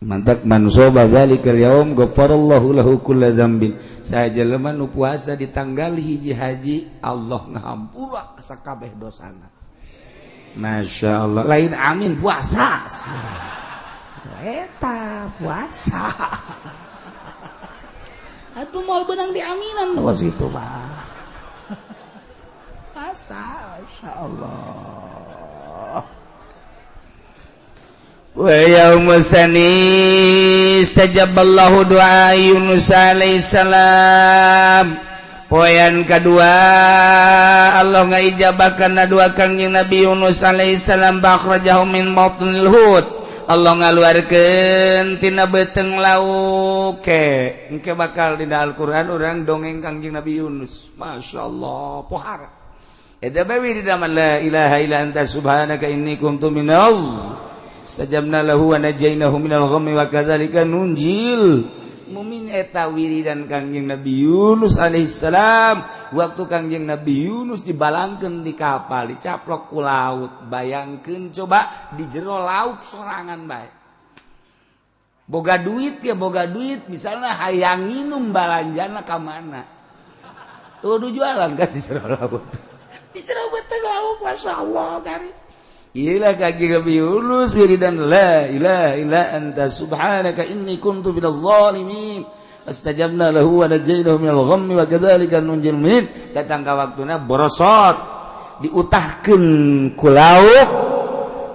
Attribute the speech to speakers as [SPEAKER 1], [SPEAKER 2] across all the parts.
[SPEAKER 1] Mantak man soba dzalikal yaum ghafarallahu lahu kulla dzambin. Saja lemah nu puasa ditanggali hiji haji Allah ngahampura sakabeh dosana. Masya Allah. Lain amin puasa. Eta puasa. Atuh moal benang di aminan was itu mah. Puasa, Masya Allah. Wa yaumul tsani istajaballahu du'a Yunus alaihissalam. Poean kedua Allah ngaijabakeun doa Kangjeng Nabi Yunus alaihissalam bakhrajahu min batnil hut. Allah ngaluarkeun tina beuteung lauk engke bakal dina Al-Qur'an urang dongeng Kangjeng Nabi Yunus. Masyaallah pohara. Eta bae di dalam la ilaha illa anta subhanaka inni kuntu minaz Sajabna lahu wa najainahu minal ghammi wa kadzalika nunjil mumin. Eta wiridan Kangjeng Nabi Yunus alaihissalam waktu Kangjeng Nabi Yunus dibalangkeun di kapal dicaplok ku laut. Bayangkeun coba di jero laut sorangan bae boga duit misalnya hayang nginum balanjana ka mana kudu jualan kan di jero laut di jero beuteung laut. Masyaallah kan. Iyalah Kangjeng Nabi Yunus wiridan la ilaha illa anta subhanaka inni kuntu minadz zalimin. Astajabna lahu wa najainahu minal ghammi wa kadzalika nunjil mu'minin. Datang ka waktuna borosot diutahkeun ku lauk.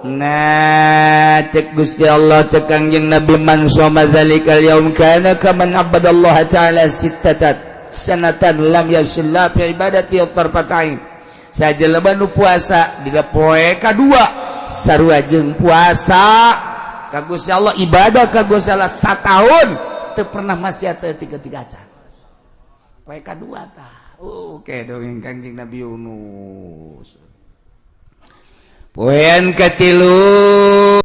[SPEAKER 1] Nah cek Gusti Allah cek Kangjeng Nabi man shoma zalikal yaum kana kaman abadallaha ta'ala sittatan sanatan lam yashilla fi ibadati tarfatain. Saja leban nu puasa dina poe kadua sarua jeung puasa ka Gusti Allah ibadah ka Gusti Allah sataun teu pernah maksiat saeutik acan. Poe kadua tah. Oke dongeng Kangjeng Nabi Yunus. Poean katilu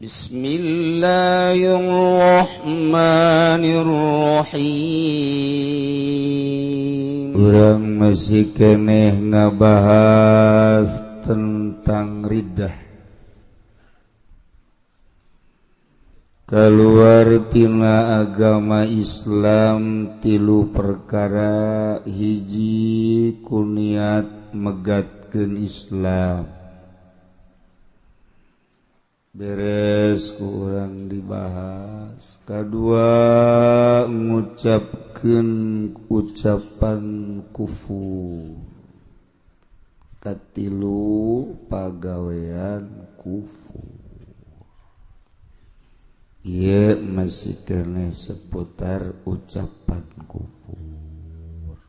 [SPEAKER 1] Bismillahirrahmanirrahim. Urang masih keneh ngabahas tentang riddah. Keluar tina agama Islam tilu perkara. Hiji kuniat megatkeun Islam. Beres kurang dibahas. Kedua ngucapkeun ucapan kufur. Katilu pagawean kufur. Ieu masih keneh seputar ucapan kufur.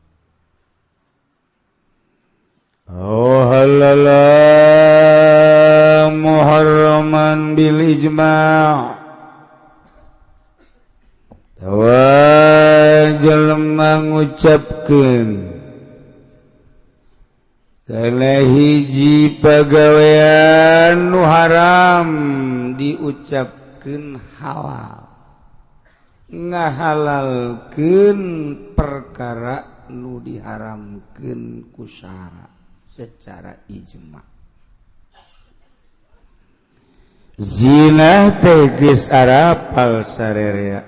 [SPEAKER 1] Oh halala muharraman bil ijma'. Tawa jelema ngucapkeun kana hiji pagawean nu haram diucapkeun halal. Ngahalalkeun perkara nu diharamkeun ku syara secara ijma'. Zina teh geus arapal sarerea.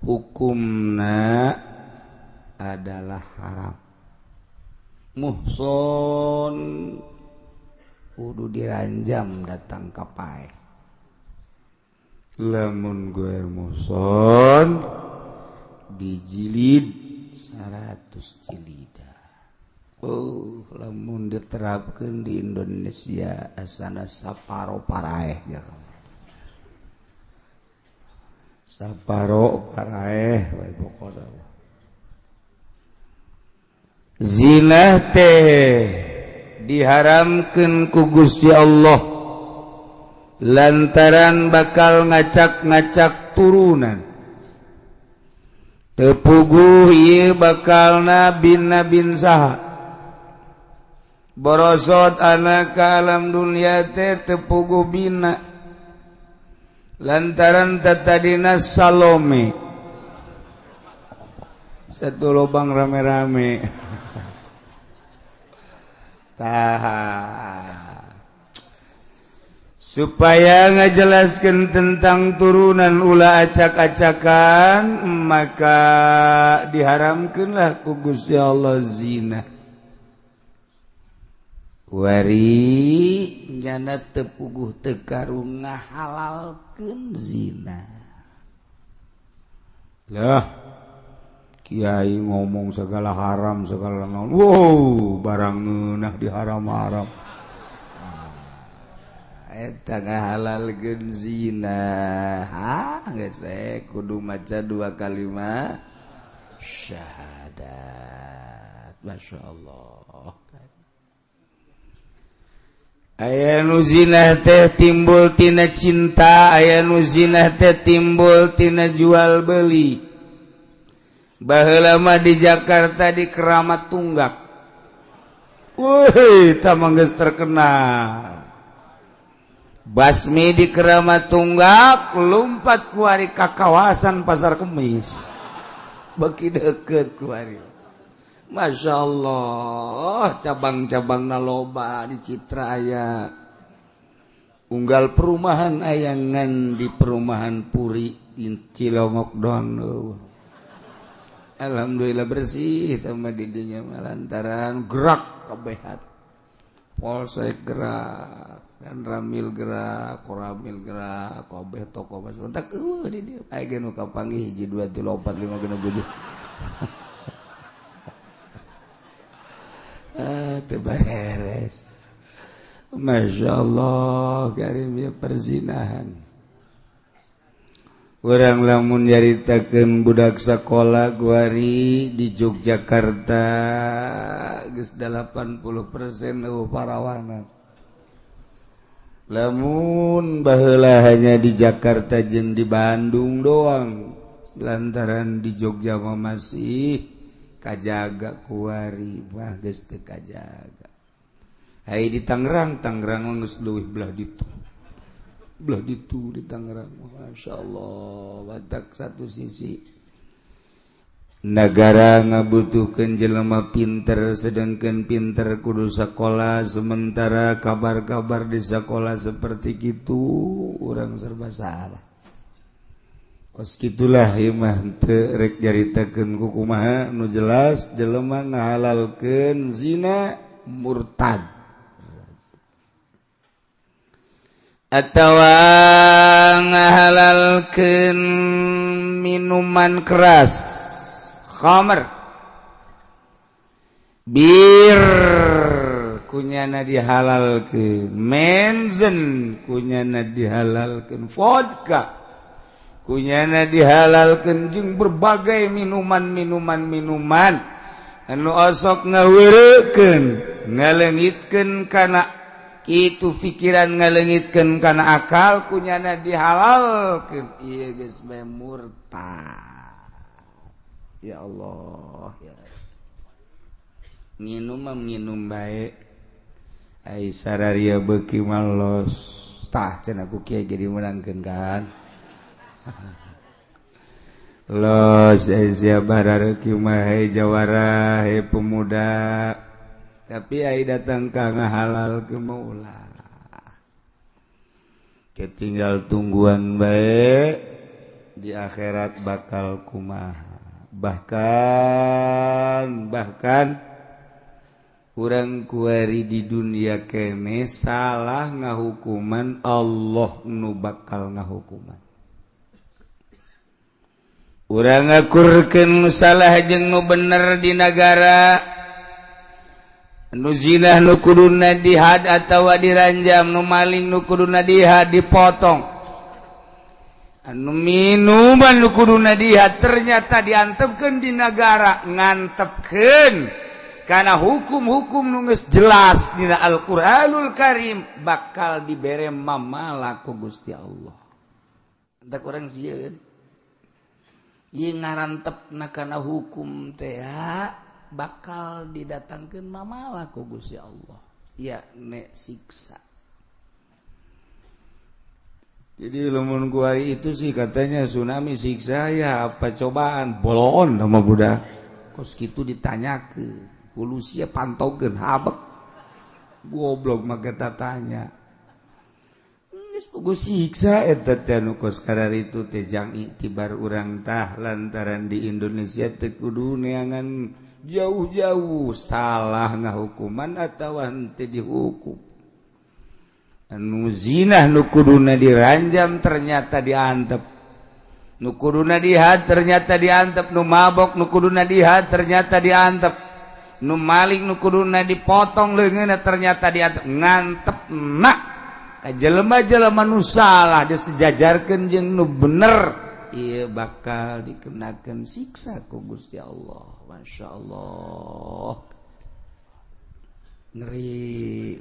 [SPEAKER 1] Hukumna adalah haram. Muhson kudu diranjam datang ka pae. Lamun goer muhson dijilid 100 jilidah. Lamun diterapkeun di Indonesia asana saparo paraeh jero. Saparo paraeh wae pokona. Zina teh diharamkeun ku Gusti Allah lantaran bakal ngacak-ngacak turunan. Teu puguh ieu bakalna bin saha. Borosot anak ka alam dunia teh teu puguh bina lantaran tatadina Salome. Satu lubang rame-rame. supaya ngajelaskan tentang turunan ulah acak-acakan maka diharamkanlah ku Gusti Allah zina wari nyana tepuguh tekarung ngahalalkeun zina lah kiai ngomong segala haram segala naon wow barang ngeunah diharam-haram eta ngahalalkeun zina geus kudu maca 2 kalimat syahadat masyaallah aya nu zina teh timbul tina cinta aya nu zina teh timbul tina jual beli baheula mah di Jakarta di Keramat Tunggak weuh tah mah geus terkenal basmi di Keramat Tunggak lompat ku ari ka kawasan Pasar Kemis beki deukeut ku ari Masya Allah cabang-cabangna loba di Citra aya unggal perumahan ayangan di perumahan Puri Cilongok doang alhamdulillah bersih sama didinya lantaran gerak kabehat Polsek gerak dan Ramil gerak Koramil gerak kabeh toko pas kontak di dieu aya ge nu kapanggih 1 2 3 4 5 6 7 tebareres Masya Allah karim ya perzinahan urang lamun nyaritakeun budak sakola guari di Yogyakarta geus 80% parawana lamun baheula hanya di Jakarta jeung di Bandung doang lantaran di Jogja mah masih kajaga kuari mah geus teu kajaga ai di Tangerang geus leuwih belah ditu di Tangerang masyaallah badak satu sisi negara ngabutuhkeun jelema pinter sedangkan pinter kudu sakola sementara kabar-kabar di sakola seperti kitu urang serba salah kos kitulah ieu mah teu rek nyaritakeun ku kumaha nu jelas jelema ngahalalkeun zina murtad atawa ngahalalkeun minuman keras khamr bir kunyana dihalalkeun menzen kunyana dihalalkeun vodka kunyana dihalalkeun jeung berbagai minuman anu osok ngaweureukkeun ngaleungitkeun kana kitu pikiran ngaleungitkeun kana akal kunyana dihalalkeun ieu geus bae murtad ya Allah ya nginum bae ai sararia beuki malos tah cenah ku kiai jadi menangkeun kan los Asia barareki mah jawara pemuda tapi ai datang ka ngahalal ke maula ketinggal tungguan bae di akhirat bakal kumaha bahkan urang kuari di dunia kene salah ngahukuman Allah nu bakal ngahukuman urang ngakurkeun salah jeung nu bener di negara nu zina nu kuduna dihad atawa diranjam nu maling nu kuduna dihad dipotong anu minuman nu kuduna dihad ternyata diantepkeun di negara ngantepkeun kana hukum-hukum nu geus jelas dina Al-Qur'anul Karim bakal dibere mamala ku Gusti Allah da urang sieun ieu ngarantepna kana hukum teh bakal didatangkeun mamala ku Gusti Allah yakni siksa. Jadi lamun kuari itu sih katanya tsunami siksa ya apa cobaan bolon sama budak kos kitu ditanyakeun hulu sia pantogeun habek goblok mah kita tanya siksa itu tejang tibar urangtah lantaran di Indonesia tekudu neangan jauh-jauh salah nggak hukuman atau anti dihukum anu zina nukuduna diranjam ternyata diantep nukuduna dihat ternyata diantep nu mabok nukuduna dihat ternyata diantep nu maling nukuduna dipotong leungeunna ternyata diantep ngantep mak jelema-jelema nu salah disejajarkeun jeung nu bener ieu bakal dikenakeun siksa ku Gusti Allah. Masyaallah ngeri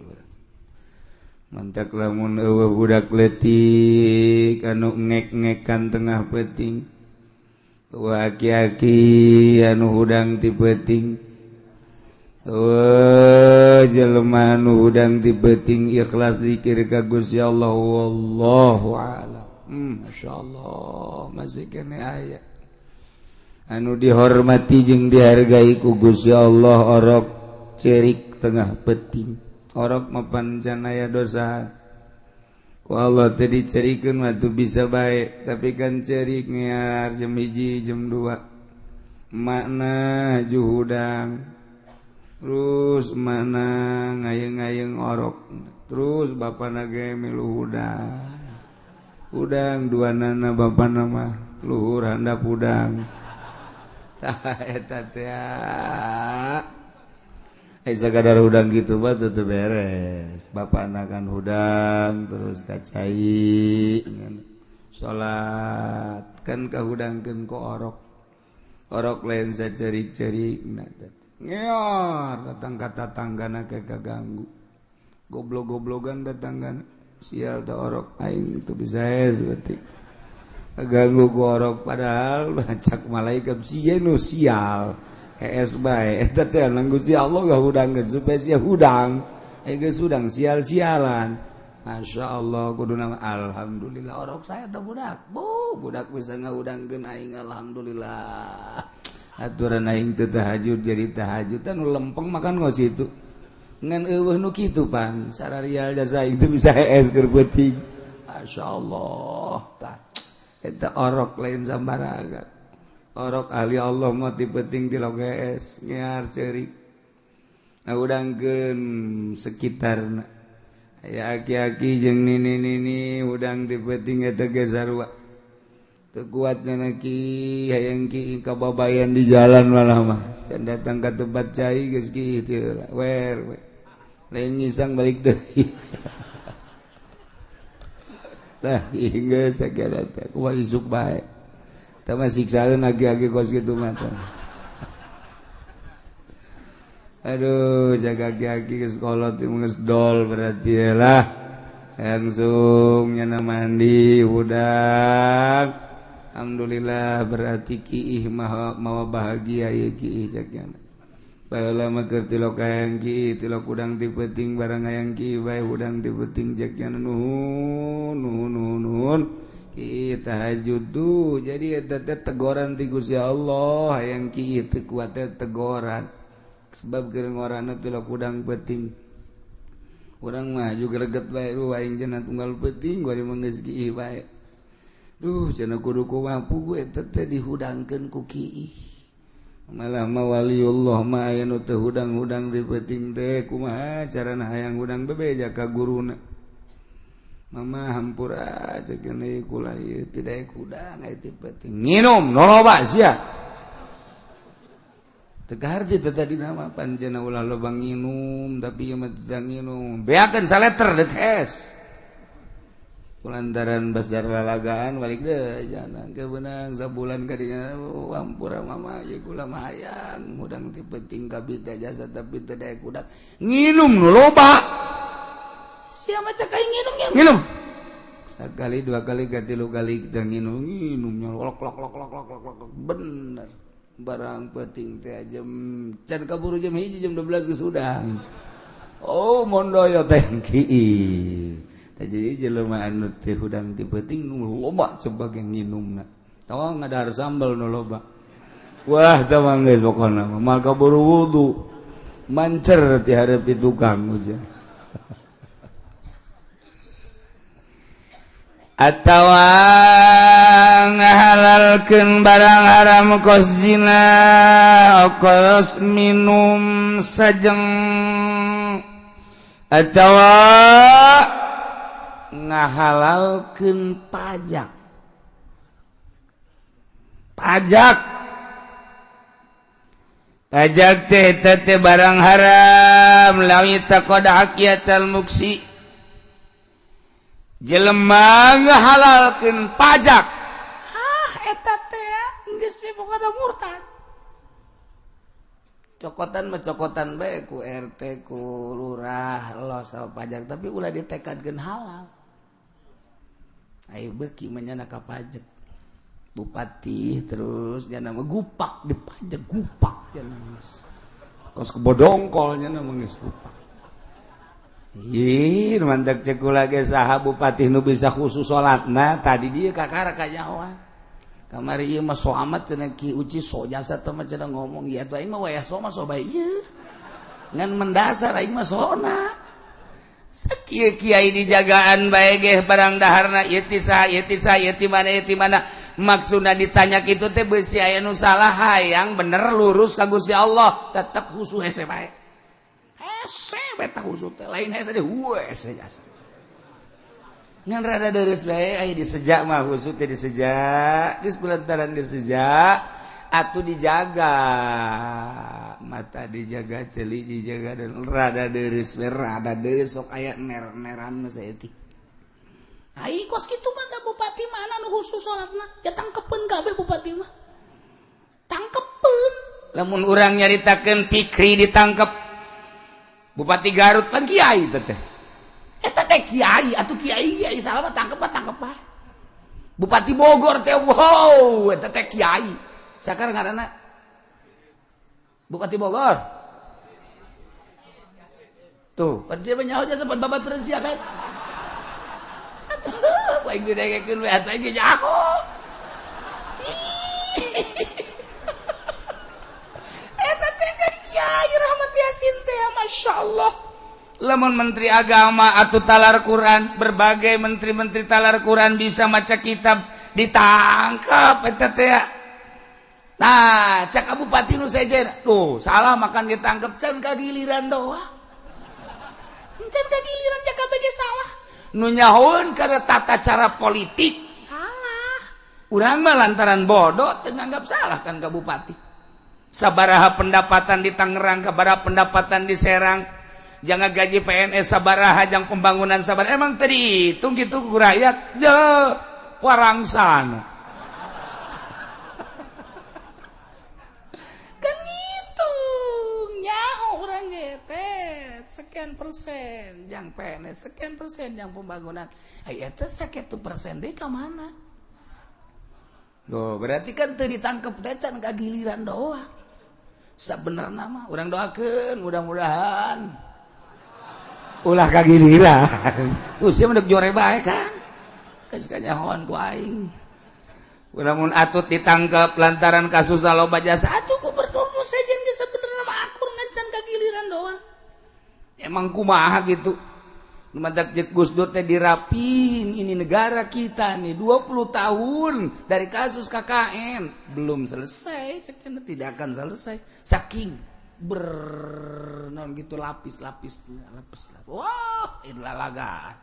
[SPEAKER 1] mantak lamun eueuh budak leutik anu ngek-ngekan tengah peuting eueuh aki-aki anu hudang ti peuting jelema anu hudang ti peuting ikhlas zikir ka Gusti Allah wallahu a'lam. Masyaallah masih kene aya anu dihormati jeung dihargai ku Gusti Allah orok cerik tengah peuting orok mapan can aya dosa ku Allah teh dicerikeun mah tuh bisa bae tapi kan cerik ngear jam 1 jam 2 makna juhudang terus mana ngayeng-ngayeng orok terus bapana ge milu udang duanana bapana mah luhur handap udang tah eta teh sakadar hudang gitu mah teu beres bapana kan hudang terus kacai salat kan kahudangkeun ku orok lain sacerik-cerik ngeor datang ka tatanggana ke kaganggu goblok-goblogan tatanggana sial teh orok aing teu bisa seperti kaganggu ku orok padahal cak malaikat sia nu sial es bae eta teh nang Gusti Allah gahudangkeun supaya sia hudang geus hudang sial-sialan. Masyaallah kuduna alhamdulillah orok saya teh budak bisa ngahudangkeun aing alhamdulillah. Aturan aing teu tahajud jadi tahajud anu lempeng makan ngos itu ngan eueuh nu kitu pan sararial jasa itu bisa es keur peuting masyaallah tah eta orok lain sambaraga orok ahli Allah mah ti peuting ti loges ngear ceurik ngahudangkeun sekitarna aya aki-aki jeung nini-nini hudang ti peuting eta ge sarua kuatnya naki hayang ki kababayan di jalan malah mah can datang ka tempat cai geus kieu wer lain ngisang balik deui lah geus sagala teh kumaha isuk bae tah mah siksaeun agi-agi kos kitu mah aduh jaga agi-agi geus kolot geus dol berarti lah langsung nyana mandi hudang alhamdulillah berarti kiih mawa bahagia ya kiih cakna baheula mah keur tilok hayang kiih tilok udang ti peuting barang hayang kiih bae udang ti peuting cakna nuhun kiih tahajud tuh jadi eta teh teguran ti Gusti Allah hayang kiih teu kuat teh teguran sebab keur ngorana tilok udang peuting urang mah juga greget bae aing cenah tunggal peuting bari mah geus kiih bae cenah kudu kumampu eta teh dihudangkeun ku kiih malah mawaliullah mah aya nu teu hudang-hudang di peuting teh kumaha carana hayang hudang bebeja ka guruna mama hampura ceuk kene kula ieu teu daek hudang aya ti peuting nginum noloba sia teu kaharti teh tadi nama pancena ulah loba nginum tapi ieu mah teu nginum beakeun saleter deuk es lantaran basar lalagaan balik deh jangan kebenang sabulan kadinya wampura mama ye kula mah hayang hudang ti peuting kabita jasa tapi teu daek hudang nginum nu loba sia mah cak aing nginum sakali dua kali katilu kali kita nginum nyolok lok bener barang peuting teh jam can kaburu jam 1 jam 12 geus hudang oh mondoyo teh kieu jadi jelema anu teh hudang ti peuting nu loba coba ge nginumna tawa ngadahar sambal nu loba wah tah mah geus pokona mal kaburu wudu mancer ti hareup ti tukang uja atawa ngahalalkeun barang haram kos zina kos minum sajeng atawa ngahalalkeun pajak teh barang haram lawi taqada aqiyatal muksi jelema ngahalalkeun pajak
[SPEAKER 2] eta teh geus boga murtad
[SPEAKER 1] cokotan bae ku RT ku lurah lo sama pajak tapi ulah ditekadkeun halal aya beuki menyana ka pajak bupati terus nya nama gupak di pajak gupak jangan kos kebodongkol nya nama geus gupak ih mandak cekula ge saha bupati nu bisa khusus salatna tadi dia kakara ka nyawa kamari ieu mah so amat cenah Ki Uci so jasa teh mah cenah ngomong ieu atuh aing mah wayah so mah so bae ieu ngan mendasar aing mah sona sakieu kiai dijagaan bae ge barang daharna ieu ti saha ieu ti mana maksudna ditanya kitu teh beusi aya nu salah hayang bener lurus ka Gusti Allah tetep husu hese bae hese beta husu teh lain hese deh hese jasa ngan rada deres bae aya disejak mah husu teh disejak geus kulantaran disejak atuh dijaga mata dijaga ceuli dijaga dan rada deres sok aya ner-neran mah saeutik ai kos kitu mah da bupati mana nu khusus salatna ya tangkepeun kabeh bupati mah tangkepeun lamun urang nyaritakeun Fikri ditangkep bupati Garut kan kiai teh eta teh kiai atuh kiai salah mah tangkep bae bupati Bogor teh wow eta teh kiai sakar ngaranna bupati Bogor tuh pan siapa nyaho jasa pan babaturan sia kan baik didengekeun we atuh ge nyaho eta teh kan kiai Rahmat Yasin teh masyaallah lamun menteri agama atau talar Quran berbagai menteri-menteri talar Quran bisa maca kitab ditangkap eta teh nah cak bupati nu sejen tuh salah makan ditangkap can kagiliran doang can kagiliran cak kabeh salah nu nyahoeun karena tata cara politik salah urang mah lantaran bodoh teu nganggap salah kan ka bupati sabaraha pendapatan di Tangerang sabaraha pendapatan di Serang jangan gaji PNS sabaraha jang pembangunan sabaraha emang tadi hitung gitu ku rakyat je warangsana
[SPEAKER 2] kan gitu nyaho urang ge sekian persen jang PNS sekian persen jang pembangunan aya teh sakitu persen deh ka mana
[SPEAKER 1] oh berarti kan teu ditangkep teh can kagiliran doang sabenerna mah urang doakeun mudah-mudahan ulah kagiliran tuh sia mendek jore bae kan geus kanyahoan ku aing lamun atut ditangkep lantaran kasus loba jasa atuh gubernur nu sejen ge sabenerna mah akur ngan kagiliran doang emang kumaha gitu mandak jeung Gus Dur teh dirapin ini negara kita nih 20 tahun dari kasus KKN belum selesai cekna tidak akan selesai saking gitu lapis wah ilalaga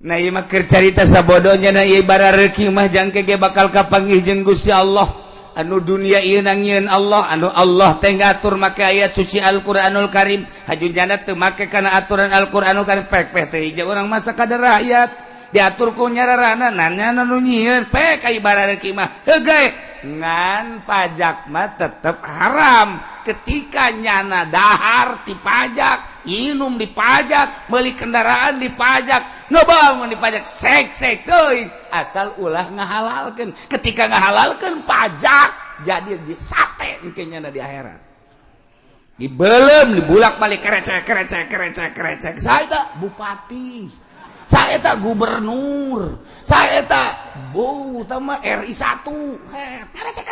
[SPEAKER 1] nah ieu mah keur carita sabodohnya na ieu bara reuki mah jangke ge bakal kapanggih jeung Gusti Allah anu dunia ieu nangieun Allah anu Allah teh ngatur make ayat suci Al-Qur'anul Karim hajujana teu make kana aturan Al-Qur'anul Karim pek teh hiji urang mah sakadar rakyat diatur ku nyararana nanya nu nyieun pek ai bara reuki mah heuge ngan pajak mah tetep haram ketika nyana dahar dipajak minum dipajak beli kendaraan dipajak ngebangun dipajak sek teuing asal ulah ngahalalkeun ketika ngahalalkeun pajak jadi disate engke nyana di akhirat dibelem dibulak balik kerecek saya eta bupati saya eta gubernur saya eta utama RI 1 kerecek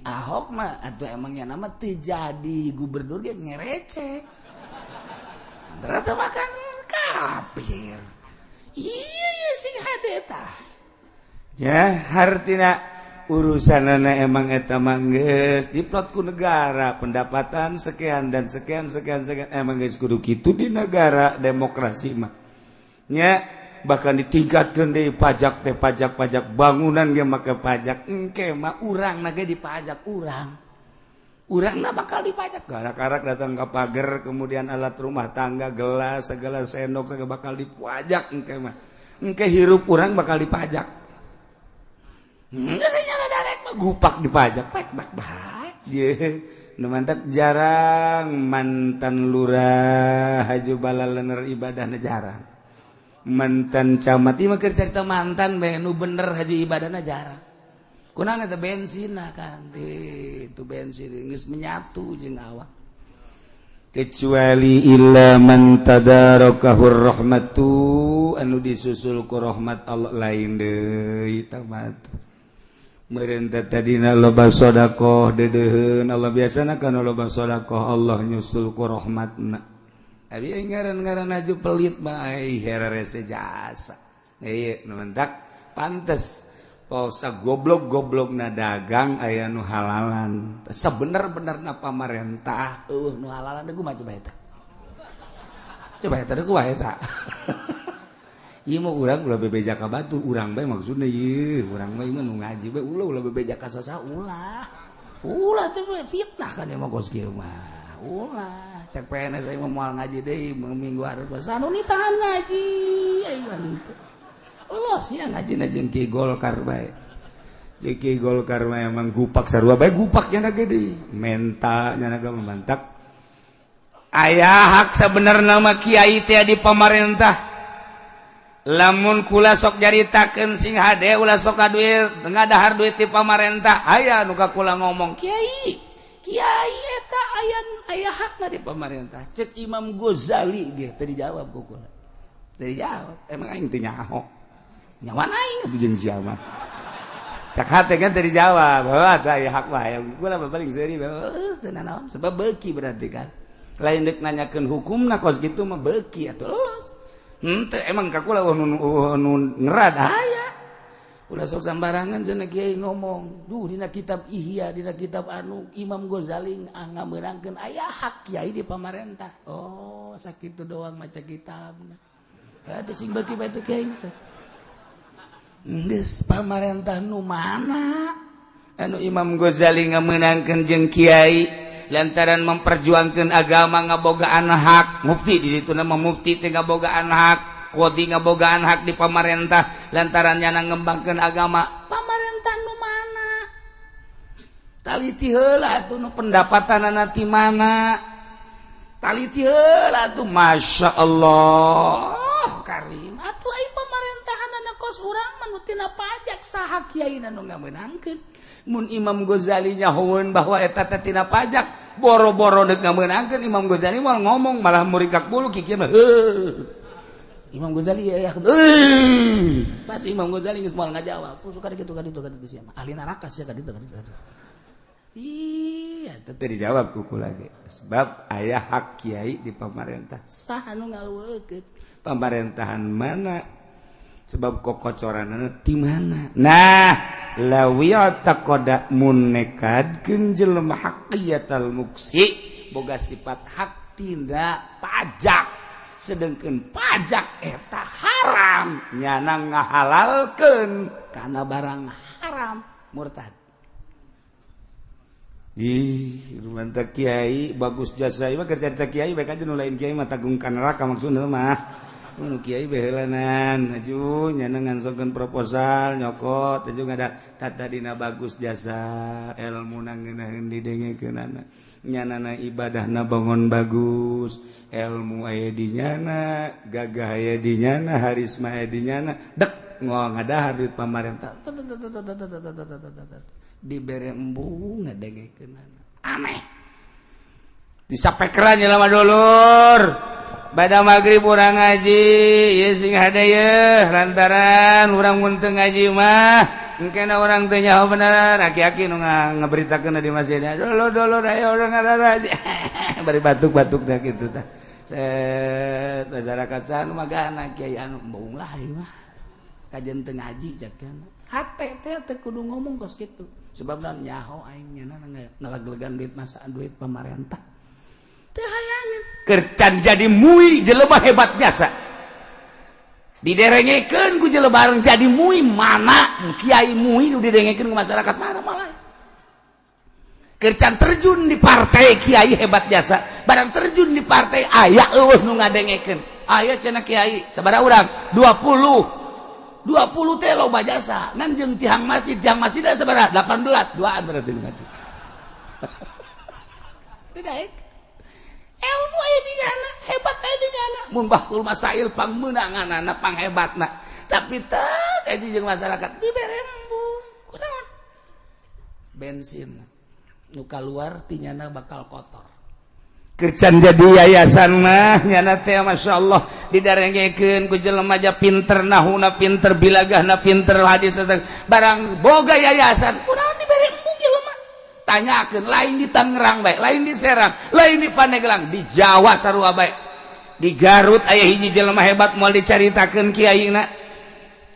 [SPEAKER 1] Ahok mah atuh emangnya nama teu jadi gubernur ge ngerecek ternyata makan
[SPEAKER 2] kafir. Iya sing hade tah.
[SPEAKER 1] Ya, hartina urusanana emang eta manggeus diplot ku negara, pendapatan sekian dan sekian emang geus kudu kitu di negara demokrasi mah. Nya bahkan ditingkatkeun deui pajak teh pajak bangunan ge make pajak engke mah urangna ge dipajak urangna bakal dipajak karak-karak datang ke pagar kemudian alat rumah tangga gelas segala sendok segala bakal dipajak engke hirup urang bakal dipajak.
[SPEAKER 2] Senyala darek mah
[SPEAKER 1] gupak dipajak nu mantap jarang mantan lurah haju balalener ibadahna jarang mantan camat ieu mah keur carita mantan bae nu bener haji ibadahna jarang kunaon eta bensinna kan itu bensin geus menyatu jeung awak kecuali illa man tadarakahur rahmatu anu disusul ku rahmat Allah lain deui tamat merenta tadina loba sedekah dedeuheun Allah biasana kana loba sedekah Allah nyusul ku rahmatna abi ngaran-ngaran aju pelit mah hererese jasa ieu nu mentak pantes pausa goblok-goblokna dagang aya nu halalan sabener-benerna pamarentah nu halalan deui kumaha coba eta deui kumaha eta ieu mah urang ulah bebeja ka batu urang bae maksudna ieu urang mah nu ngaji bae ulah bebeja ka sasa ulah teh fitnah kan emang kos kieu mah ulah cek PNS aing moal ngaji deui minggu hareup anu nitahan ngaji aing mah teu los ya ngajina jeung Ki Golkar bae Ki Golkar mah emang gupak sarua bae gupaknya na gede menta nya naga membantak aya hak sabenerna mah kiai teh di pamarentah lamun kula sok jaritakeun sing hade ulah sok kaduit ngadahar duit ti pamarentah aya nu ka kula ngomong
[SPEAKER 2] kiai eta aya hakna di pamarentah
[SPEAKER 1] cek Imam Ghazali ge teu dijawab ku kula teu dijawab emang aing teu nyaho nyawan aing atuh jeung sia mah cak hate kan teu dijawab aya hak wae kula paling seuri geus teu nanaon sebab beuki berarti kan lain deuk nanyakeun hukumna kos kitu mah beuki atuh los emang kakula nu ngerad aya ulah sok sambarangan cenah kiai ngomong duh dina kitab Ihya dina kitab anu Imam Ghazali ngameurangkeun aya hak kiai di pamarentah oh sakitu doang maca kitabna teh sing beuki bae teh kiai geus pamarentah nu mana anu Imam Ghazali ngameunangkeun jeung kiai lantaran memperjuangkan agama ngabogaan hak mufti di situ nama mufti teh ngabogaan hak qadi ngabogaan hak di pamarentah lantaran nyana ngembangkeun agama pamarentah nu mana taliti heula atuh nu pendapatanna ti mana taliti heula atuh masyaallah karim atuh ai pamarentahanna kos urang mah nu tina pajak saha kiaina nu ngameunangkeun mun Imam Ghazali nyahoeun bahwa eta teh tina pajak boro-boro deuk ngameunangkeun Imam Ghazali moal ngomong malah murikak bulu kikieu mah Imam Ghazali ya pas Imam Ghazali geus moal ngajawab suka kitu ka ditu sia mah ahli neraka sia ka ditu iya teh dijawab ku kula ge sebab aya hak kiai di pamarentah saha nu ngaweukeun pamerintahan mana sebab kokocoranana ti mana nah lawiya taqada munekadkeun jelema haqiyatal muksi boga sifat hak tindak pajak sedengkeun pajak eta haram nyana ngahalalkeun kana barang haram murtad ih mantap kiai bagus jasa ieu mah keur carita kiai bae aja nu lain kiai mah tagungkan neraka maksudna mah nu kiai behelanan aju nyana ngansongkeun proposal nyokot aju ngada tata dina bagus jasa ilmu ngeunaheun didengekeunana nyanana ibadahna bangun bagus ilmu aya di nyana gagah aya di nyana harisma aya di nyana dek ngadahar duit pamarentah dibere embung ngadengekeunana aneh disapekeran jelema dulur pada maghrib urang ngaji ieu sing hadaya lantaran urang mun teu ngaji mah engkena urang teu nyaho beneran aki-aki nu ngaberitakeun di masjid dulu ayo urang ngaji bari batuk-batuk teh kitu tah masyarakat sana magana kiai anu embung lah mah kajian teu ngaji jakana hate teh kudu ngomong kos kitu sebab naon nyaho aing nya ngalaglegan duit masa duit pemerintah teu hayangeun keur can jadi mui jelema hebat jasa diderengekeun ku jelema bareng jadi mui mana kiai mui nu diderengekeun ku masyarakat mana malah kercan terjun di partai kiai hebat jasa barang terjun di partai aya eueuh nu ngadengekeun aya cenah kiai sabaraha urang 20 teh loba jasa ngan jeung tiang masjid sabaraha 18 duaan berarti ngaji tidak ilmu aya di nyana hebat aya di nyana mun bahkul masail pangmeunanganna panghebatna tapi teu kaji jeung masyarakat dibere embung kunaon bensin nu keluar tinyana bakal kotor kercan jadi yayasan mah nyana teh masyaallah didarengekeun ku jelema aja pinter nahuna pinter bilagahna pinter hadis barang boga yayasan kunaon dibere embung jelema tanyakeun lain di Tangerang bae lain di Serang lain di Pandeglang di Jawa sarua bae di Garut aya hiji jelema hebat moal dicaritakeun kiaina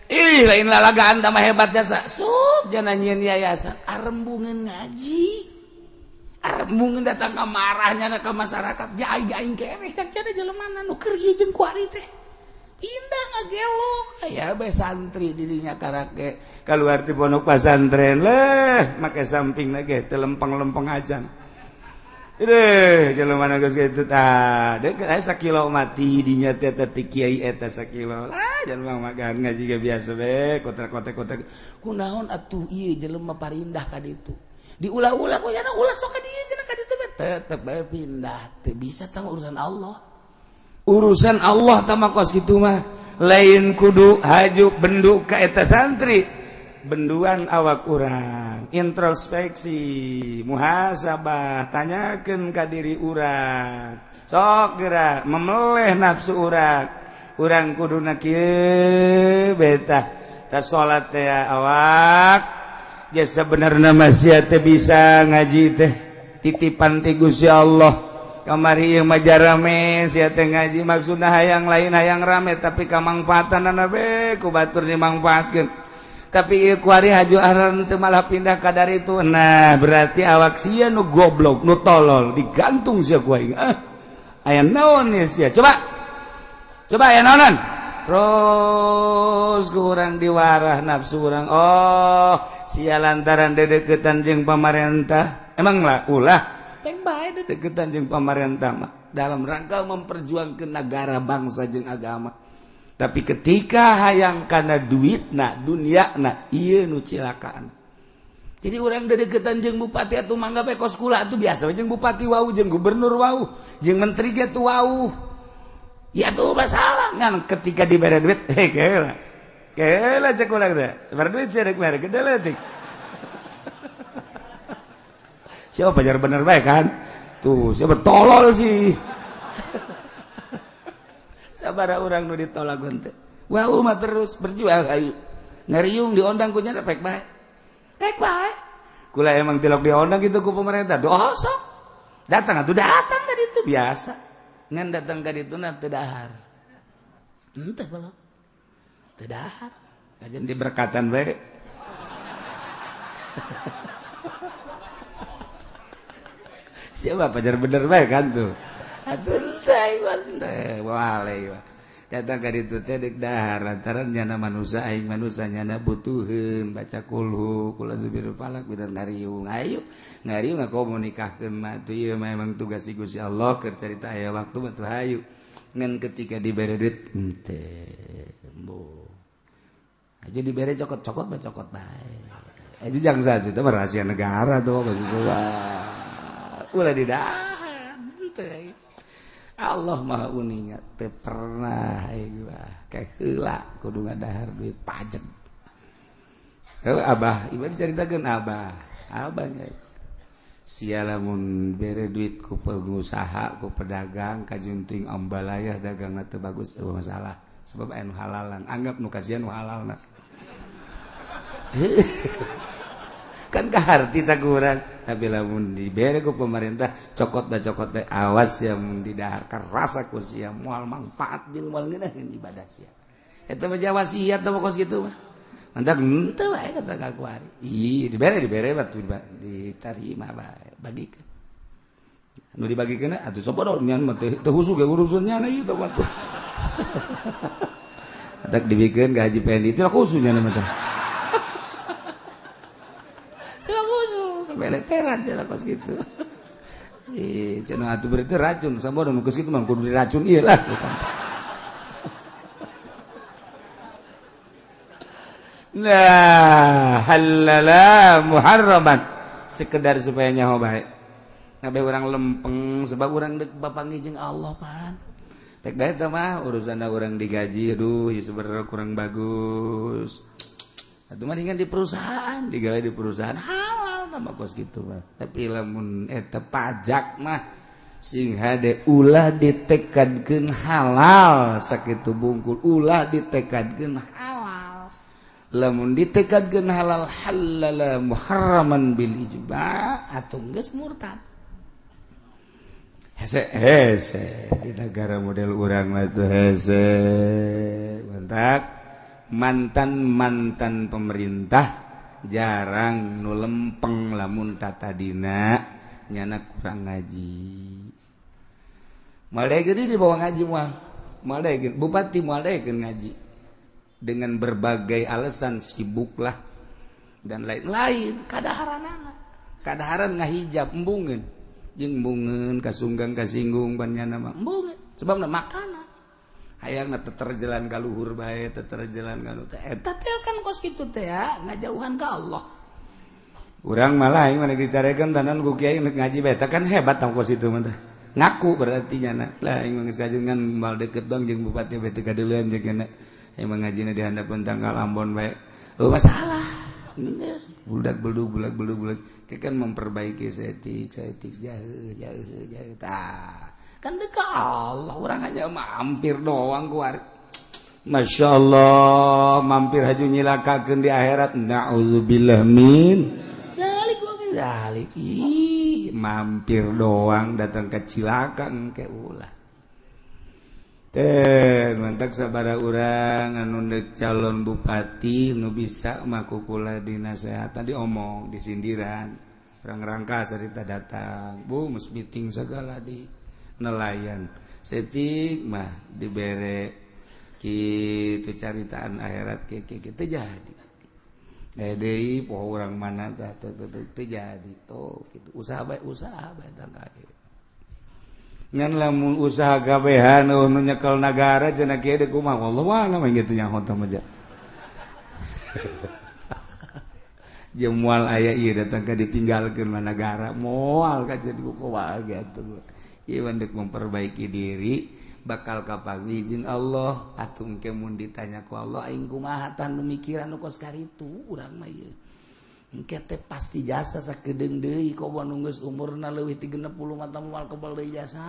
[SPEAKER 1] ih lain lalagaan tah hebat jasa sup jana nyieun yayasan arembungeun ngaji mungkin datang ke marahnya ke masyarakat jaing kene cak ada jelemana nu keur ieu jeung kuari teh pindah ngagelok aya bae santri dirinya karake kaluar ti pondok pesantren leh make sampingna ge teu lempeng-lempeng ajan jelemana geus kitu tah deuk aya sakilo mati dinya teh ti kiai eta sakilo lah jelema magan ngaji ge biasa bae kotek-kotek kunaon atuh ieu jelema parindah ka ditu diulah-ulah kok yana ulah sok ka dieu cenah ka ditu tetep bae pindah teu bisa tah urusan Allah tah mah kos kitu mah lain kudu haju bendu ka eta santri benduan awak urang introspeksi muhasabah tanyakeun ka diri urang sok geura memeleh nafsu urang kuduna kieu betah tah salat teh awak jasa benerna masih teh bisa ngaji teh titipan ti Gusti Allah kamari ieu mah jarame sia teh ngaji maksudna hayang lain hayang rame tapi kamangpaatanna be ku batur dimangpaatkeun tapi ieu kuari haju aran teu malah pindah ka dari itu nah berarti awak sia nu goblok nu tolol digantung sia ku aing aya naon ieu sia coba aya naonan terus kurang diwarah nafsu urang sia lantaran dedeketan jeung pamarentah emang lah ulah teng bae dedeketan jeung pamarentah mah dalam rangka memperjuangkeun negara bangsa jeung agama tapi ketika hayang kana duitna dunyana ieu nu cilakaan jadi urang dedeketan jeung bupati atuh mangga bae kos kula atuh biasa jeung bupati wau jeung gubernur wau jeung menteri ge tuh wau ya tuh masalah ngan ketika dibere duit kela cek ulang teh bar duit sia rek mere gede leutik siapa pajar bener bae kan tuh siapa tolol sih sabaraha urang nu ditolagon teh wau mah terus berjuang ayo ngariung diondang ku nya pek bae kula emang tilok diondang gitu ku pemerintah dosa datang atuh datang ka ditu biasa ngan datang ka ditu na teu dahar henteu kalau teu dahar kajian diberkatan bae siapa pajar bener bae kan tuh atuh teh waleh datang ka ditu teh deuk dahar lantaran nyana manusia aing manusia nyana butuheun baca kulhu kula zubirul falak bidan ngariung ayo ngariung ngakomunikahkeun mah tuh ieu mah emang tugas si Gusti Allah keur carita aya waktu mah tuh hayu ngan ketika dibere duit teh embo aja dibere cokot-cokot mah cokot bae aja jang satu itu rahasia negara tuh maksud ulah didahar teh Allah maha uninya teu pernah kayak heula kudu ngadahar duit pajak abah ibarat dicaritakeun abahnya sia lamun bere duit ku pengusaha ku pedagang kajunting ombalayah dagangna teu bagus eueuh masalah sebab anu halalan anggap nu kasihan nu halalna kan kaharti tak kurang tapi lamun dibere ku pemerintah cokot teh awas ya mun didahar rasa ku sia moal manfaat jeung moal ngeunaheun ibadah sia eta mah wasiat teh kos kitu mah mantap henteu wae kata kakuari ih dibere batu ditarima bae bagikeun nu dibagikeun atuh sopo nyan mah teu husuk ge urusannya na ieu teh waktu atak dibikeun ka Haji Pendi itu khususnya nama teh beleteran jalan pas gitu. Cenah atuh berarti racun, sabodo nu geus kitu mah kudu diracun ieu lah. Nah, halala muharraman sekedar supaya nyaho bae. Ngabe urang lempeng sebab urang deuk bapanggih jeung Allah pan. Tek dae teh mah urusanna urang digaji aduh ieu sebenarnya kurang bagus. Atuh mah dengan di perusahaan, digawe di perusahaan halal tambah kos gitu mah. Tapi lamun eta pajak mah sing hade ulah ditekadkeun halal sakitu bungkul ulah ditekadkeun halal. Lamun ditekadkeun halal halala muharraman bil ijma' atuh geus murtad. Hese di negara model urang mah tuh hese. Mantap. Mantan pemerintah jarang nu lempeng lamun tatadina nyana kurang ngaji. Moal gede dibawa ngaji mah. Moal bupati moal ngaji. Dengan berbagai alasan sibuklah dan lain-lain kadaharanana. Kadaharan ngahijab embungeun. Jeung embungeun kasunggang kasinggung ban nyana mah embungeun sebabna makanan. Hayang terjalan ka luhur bae terjalan ka nu teh eta teh kan kos kitu teh ya ngajauhan ka Allah urang malah aing mah dicarekeun tanan ku kiai ngaji bae kan hebat tong kos itu mah teh ngaku berarti nya lah aing geus kajengan mal deket dong jeung bupati bae teu kadeuleun jeung kana emang ngajina di handapeun tanggal Ambon bae oh masalah geus budak beldug ke kan memperbaiki setik jauh tah kan dekat Allah orang hanya mampir doang kuar Masya Allah mampir haju nyilakakeun di akhirat na'udzubillah min dalik wa min dalik mampir doang datang ke cilaka engke ulah teh mantak sabara urang anu deuk calon bupati nu bisa mah kukula dinasehatan diomong disindiran urang rangka sarita datang bu mus meeting segala di nelayan setik mah dibere kitu caritaan akhirat kitu jadi deui poho urang mana teh teu jadi oh kitu usaha bae tangka ngan lamun usaha gawehan nu nyekel nagara cenah kieu deuk kumaha wallah mah kitu nyaho teh mah jeung moal aya ieu datang ka ditinggalkeun mah nagara moal ka jadi kumaha gitu ieu dek memperbaiki diri bakal kapanggih jeung Allah atuh engke mun ditanya ku Allah aing kumaha tan nu mikiran nu kos karitu urang mah ieu engke teh pasti jasa sakedeung deui komo nu geus umurna leuwih ti 60 mah tah moal kebal deui jasa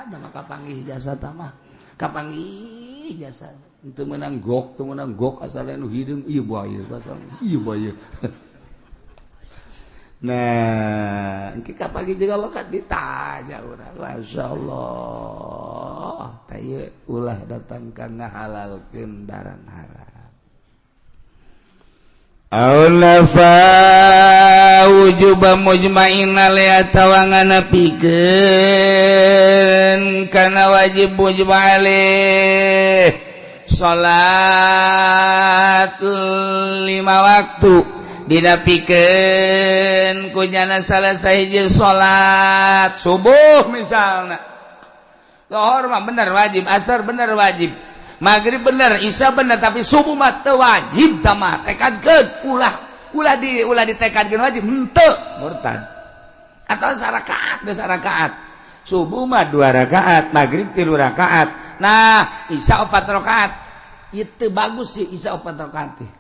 [SPEAKER 1] tah mah kapanggih jasa tah mah kapanggih jasa teu meunang gok asal nu hideung ieu bae asal ieu bae nah, engke kapagi jeung Allah kan ditanya urang. Masyaallah. Tah ulah datang ka ngahalalkeun barang haram. Aulafa wujuba mujma'in alaihi tawangana pikeun kana wajib mujma' alaih salat 5 waktu didapikeun kunyana salah sahiji salat subuh misalna zuhur mah bener wajib asar bener wajib maghrib bener isya bener tapi subuh mah teu wajib tah mah tekadkeun ulah ditekadkeun wajib henteu murtad atau sarakaat geus sarakaat subuh mah 2 rakaat maghrib 3 rakaat nah isya 4 rakaat ieu teu bagus sih isya 4 rakaat teh.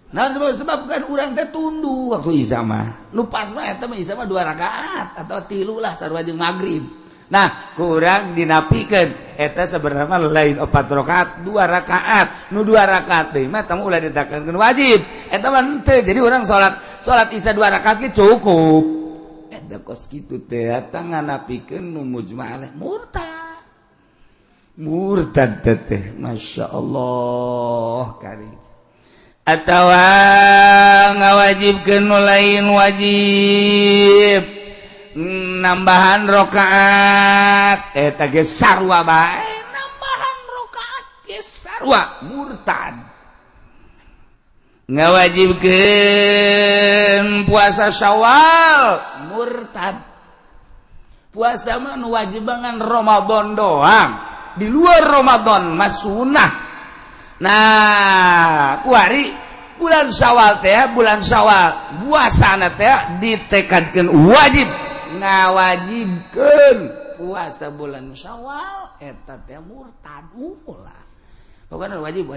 [SPEAKER 1] Nah sebab kan urang teh tundu waktu isya mah. Nu pas mah eta mah isya mah 2 rakaat atau 3 lah sarua jeung magrib. Nah, kurang dinapikeun eta sebenarnya mah lain 4 rakaat, 2 rakaat. Nu 2 rakaat teh mah tamu ulah ditekankeun wajib. Eta mah henteu. Jadi urang salat salat isya 2 rakaat cukup eta kos kitu teh tangan napikeun nu mujma'ah murtad teh masyaallah karim atawa ngawajibkeun nu lain wajib nambahan rakaat eta ge sarua bae nambahan rakaat ge sarua murtad ngawajibkeun puasa Syawal murtad puasa mah nu wajib bangan Ramadan doang di luar Ramadan mah sunah nah kuari bulan Syawal teh bulan Syawal puasana teh ditekadkeun wajib ngawajibkeun puasa bulan Syawal eta teh murtad ulah pokoknya wajib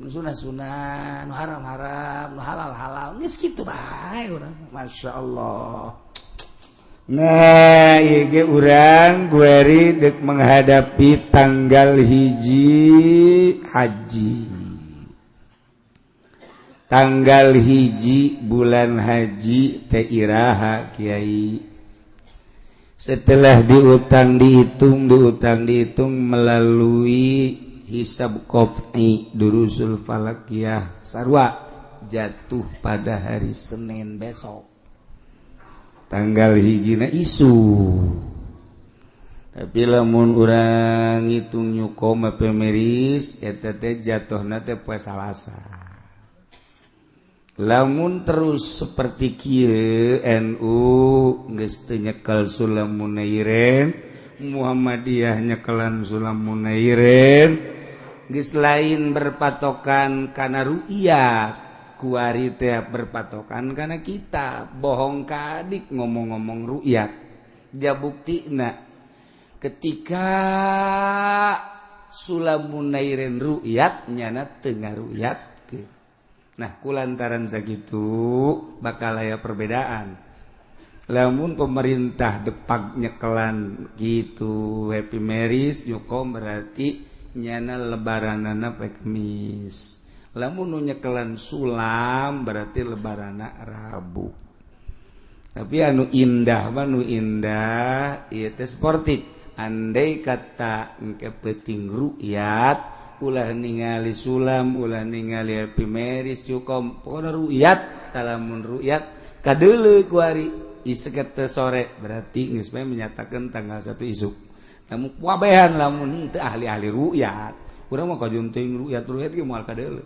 [SPEAKER 1] sunah nu haram nu halal geus kitu bae urang masyaallah. Nah ieu ge urang gueri deuk menghadapi tanggal 1 haji tanggal 1 bulan haji teh iraha Kiai setelah dihitung melalui hisab qat'i durusul falakiyah sarua jatuh pada hari Senin besok tanggal 1 na isu tapi lamun urang ngitung nyukom pemeris eta teh jatuhna teh poe Salasa lamun terus seperti kieu NU geus teu nyekel Sulam Munairen Muhammadiyah nyekelan Sulam Munairen geus lain berpatokan kana ru'yat kuari teh berpatokan kana kita bohong kadik ngomong-ngomong ru'yat ja buktina ketika Sulam Munairen ru'yat nyana teu ngaru'yat nah kulantaran sakitu bakal aya perbedaan lamun pemerintah depak nyekelan gitu Happy Maris nyukom berarti nyana lebaranana poe Kamis lamun nu nyekelan Sulam berarti lebaranna Rabu tapi anu indah ieu teh sportif andai kata engke peuting ru'yat ulah ningali Sulam ulah ningali Happy Maris cukup pokona ru'yat kalamun ru'yat kadeuleu kuari iseukeut teu sore berarti geus bae menyatakeun tanggal 1 isuk namun wabehan lamun teu ahli-ahli ru'yat urang mah kajunting ru'yat ge moal kadeuleu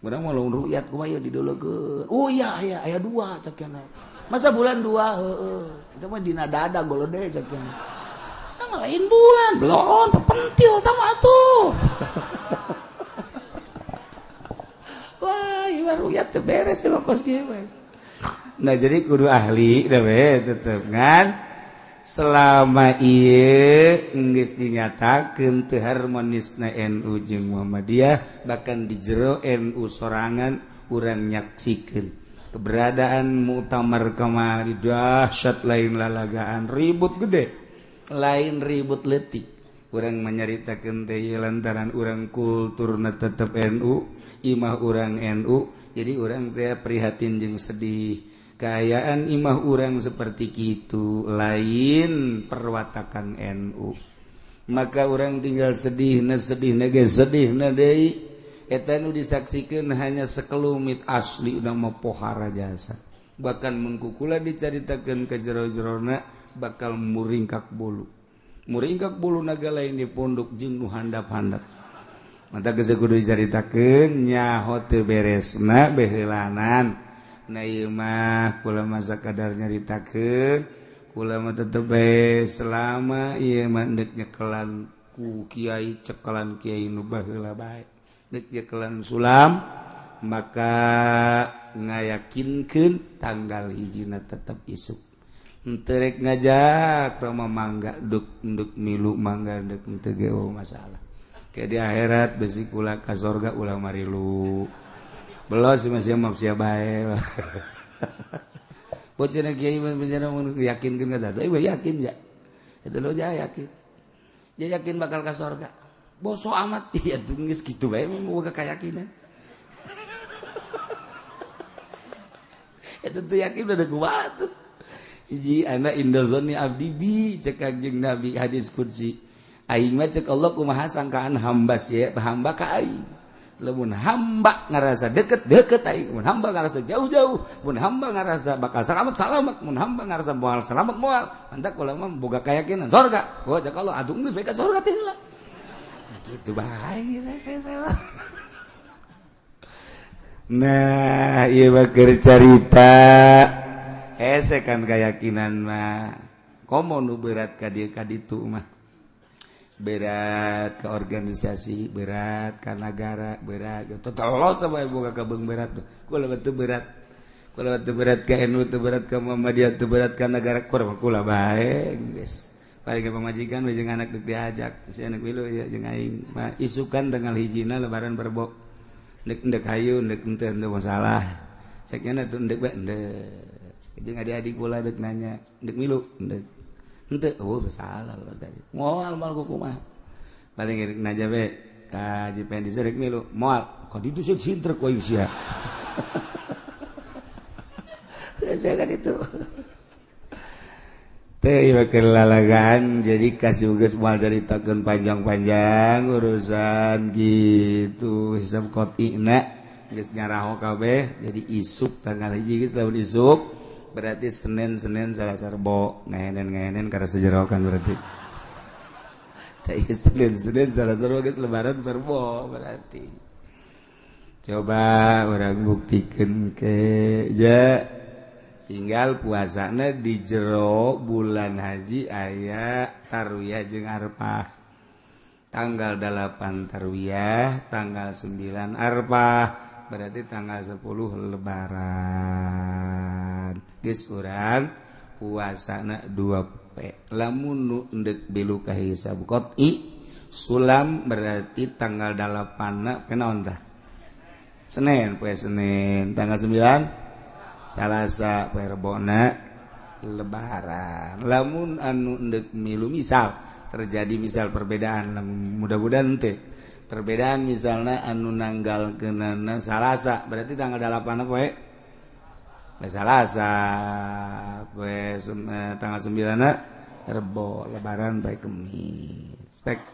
[SPEAKER 1] urang mah lamun ru'yat kumaha di deulekeun oh iya aya 2 ceukna masa bulan 2 heueuh eta mah dina dada golode ceukna lain bulan belum pentil tamu atuh wah ieu ru'yat teh beres si lokos kieu we nah jadi kudu ahli da we tetep ngan selama ieu geus dinyatakeun teu harmonisna NU jeung Muhammadiyah bahkan di jero NU sorangan urang nyaksikeun keberadaan muktamar kamari dahsyat lain lalagaan ribut gede lain ribut letik urang menyaritakeun teh lantaran urang kulturna tetep NU imah urang NU jadi urang teh prihatin jeung sedih kaayaan imah urang seperti kitu lain perwatakan NU maka urang tinggal sedihna ge sedihna deui eta nu disaksikeun hanya sekelumit asli udah mah pohara jasa bahkan mun kukula dicaritakeun ka jero-jerona bakal muringkak bulu naga lain di pondok jeung nu handap-handap mata geus kudu dicaritakeun nyaho teu beresna beheulanan na ieu mah kula mah sakadar nyaritakeun kula mah tetep bae selama ieu mah deuk nyekelan ku kiai cekelan kiai nu baheula bae deuk nyekelan Sulam maka ngayakinkeun tanggal 1 tetep isuk terek ngajak sama mangga duk milu mangga duk teu ge masalah kayak di akhirat besi kula ka sorga ulah marilu belos masih maaf sia bae bocana kiai bencana yakinkeun ka satu yakin ya eta lo yakin bakal ka sorga boso amat iya tuh geus kitu bae boga kayakinan itu tuh yakin udah kuat tuh hiji anak indozoni abdi bi cek Kangjeng Nabi hadis qudsi aing mah cek Allah kumaha sangkaan hamba sih hamba ka aing lamun hamba ngarasa deket aing mun hamba ngarasa jauh mun hamba ngarasa bakal selamat mun hamba ngarasa moal selamat moal antak ulama boga keyakinan surga oh cek Allah atuh geus bae ka surga teh heula nah kitu bae saya nah iya bakir carita hese kan keyakinan mah komo nu berat ka dieu ka ditu mah berat ke organisasi berat ke negara berat tetelos sama boga kabeng berat kula batu berat ke NU teu berat ke Muhammadiyah teu berat ke negara kula bae geus paling ke pamajikan we jeung anak deuk diajak si anak milu ya jeung aing mah isukan tanggal hijina lebaran berbok ndek hayu ndek teu masalah sakena tuh ndek bae ndek jeung adik-adik kula deuk nanya ndek milu ndek henteu oh salah tadi moal mal kumaha paling rek nanya bae ka jipen di rek milu moal ka ditu sih sinter ku aing sia saya kan itu teh ieu kelalagan jadi kasih geus moal caritakeun panjang-panjang urusan gitu hisab qot'ina geus nyaraho kabeh jadi isuk tanggal 1 geus lamun isuk berarti Senin Selasa Rebo ngahenen karena sejerokan berarti Senin Selasa Rebo geus lebaran Rebo berarti coba orang buktikan ke ja tinggal puasana di jero bulan haji aya tarwiyah jeung arfah tanggal 8 tarwiyah tanggal 9 arfah berarti tanggal 10 lebaran geus urang puasana 2 lamun nu endek bilu ka hisab qot'i sulam berarti tanggal 8 kenaon tah Senin poe Senin tanggal 9 Salasa poe Rebona lebaran lamun anu endek milu misal terjadi misal perbedaan mudah-mudahan teh perbedaan misalnya anu nanggalkeunana Salasa berarti tanggal 8 poe Salasa poe tanggal 9 Rebo lebaran poe Kemis spek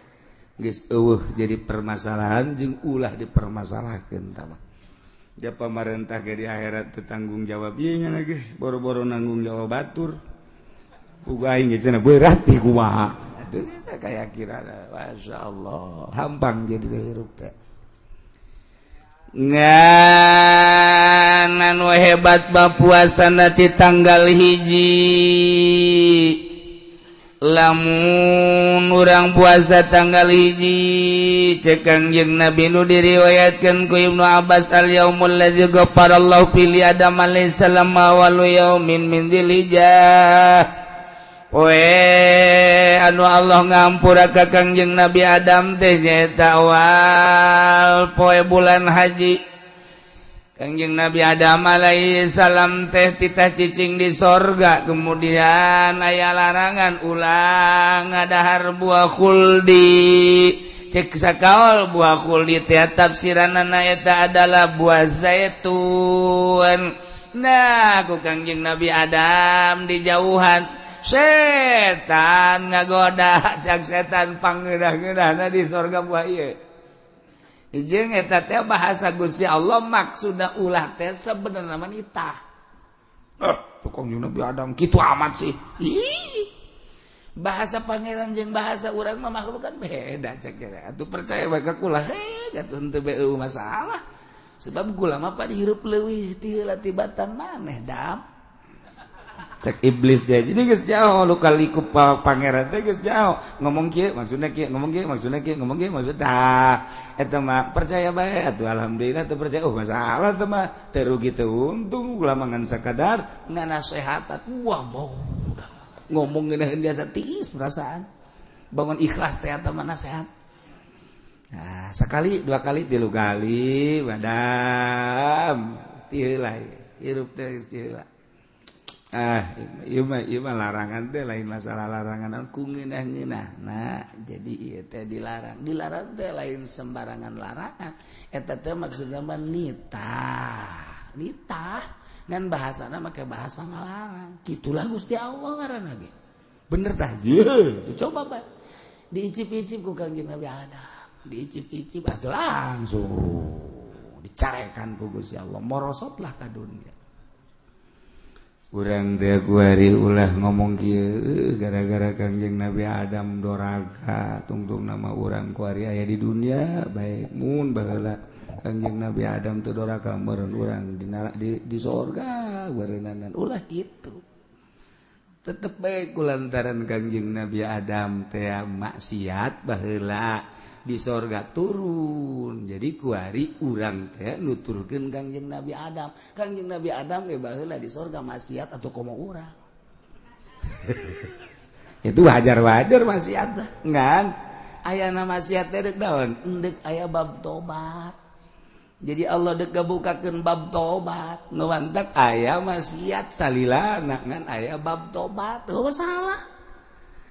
[SPEAKER 1] geus eueuh jadi permasalahan jeung ulah dipermasalahkeun tah mah da pamarentah ge di akhirat teu tanggung jawab ieu nya lagi boro-boro nanggung jawab batur uga aing ge cenah berat ti kumaha atuh geus kaya kirana masyaallah hampang jadi hirup teh ngan anu hebat ba puasana ti tanggal 1 lamun urang puasa tanggal 1 cek Kangjeng Nabi nu diriwayatkeun ku Ibnu Abbas al yaumul ladzi ghafarallahu fi li Adam alaihi salam wal yaumin min dzilhijjah we anu Allah ngampura ka Kangjeng Nabi Adam teh nyaeta awal poe bulan haji Kangjeng Nabi Adam alaihi salam teh titah cicing di sorga kemudian aya larangan ulang ngadahar buah khuldi cek sakaol buah khuldi teh tafsiranna eta adalah buah zaitun nah ku Kangjeng Nabi Adam dijauhan setan ngagoda jak setan pangeunah-ngeunahna di sorga buah ieu jeung eta teh bahasa Gusti Allah maksudna ulah teh sebenarnya mah nitah. Tukang Nabi Adam kitu amat sih. Bahasa pangeran jeung bahasa urang mah makhluk kan beda cek eta. Atuh percaya bae ka kula atuh henteu beu masalah. Sebab kula mah pa dihirup leuwih ti heula tibatan maneh dam. Cek iblis dia jadi geus jauh lu kali ku pangeran teh geus jauh ngomong kieu maksudna kieu ngomong kieu maksudna kieu ngomong kieu maksudna eta mah percaya bae atuh alhamdulillah teu percaya masalah teh mah teu rugi teu untung ulah mangan sakadar nganasehat wah bau ngomong ngeunaheun biasa tiis perasaan bangun ikhlas teh eta mah nasehat nah sekali dua kali tilu kali badam ti heula hirup teh geus ti heula ieu mah larangan teh lain masalah larangan ku ngeunah-ngeunah. Nah, jadi ieu teh dilarang. Dilarang teh lain sembarangan larangan. Eta teh maksudna mah nitah. Nitah
[SPEAKER 2] Ngan bahasana make bahasa ngalarang. Kitulah Gusti Allah ngaranna ge. Bener tah? Coba bae. Diicip-icip ku Kangjeng Nabi Adam. Diicip-icip atuh langsung dicarekan ku Gusti Allah. Morosotlah ka dunia.
[SPEAKER 1] Urang teh kuari ulah ngomong kieu gara-gara Kangjeng Nabi Adam doraga tungtung nama urang kuari aya di dunia bae mun baheula Kangjeng Nabi Adam teu doraga meureun urang di sorga beureunanan ulah kitu. Tetep bae kulantaran Kangjeng Nabi Adam teh maksiat baheula di sorga turun. Jadi kuari urang teh nuturkeun Kangjeng Nabi Adam. Kangjeng Nabi Adam ge baheula di sorga maksiat atau komo urang. Itu wajar-wajar maksiat teh. Ngan ayana maksiat teh deuk daon? Deuk aya bab tobat. Jadi Allah deuk gabukakeun bab tobat. Nu mantap aya maksiat salilana ngan aya bab tobat. Teu masalah.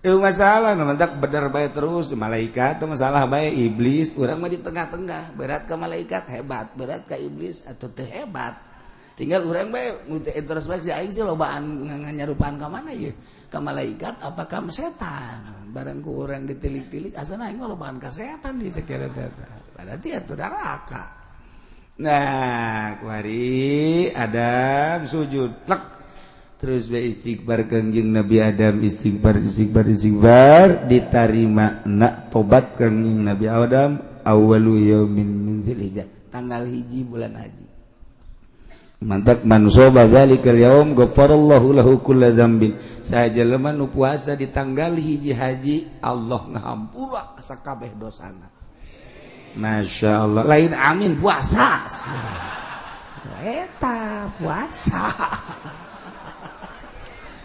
[SPEAKER 1] Masalah mantap bener bae terus malaikat teu masalah bae iblis urang mah di tengah-tengah berat ka malaikat hebat berat ka iblis atau teu hebat tinggal urang bae mutu introspeksi aing sih lobaan nganyarupaan ka mana ye ka malaikat apa ka setan barang ku urang ditilik-tilik asana aing mah lobaan ka setan di sakira teh berarti atuh neraka. Nah kuari Adam sujud plek terus be istighfar Kangjeng Nabi Adam istighfar ditarima nak tobat Kangjeng Nabi Adam awalu yaumin min Dzulhijjah tanggal 1 bulan haji. Mantap man soba zalikal yaum ghafarallahu lahu kulla dzambin. Sajelema nu puasa di tanggal 1 haji Allah ngahampura sakabeh dosana. Masyaallah lain amin puasa. Eta puasa.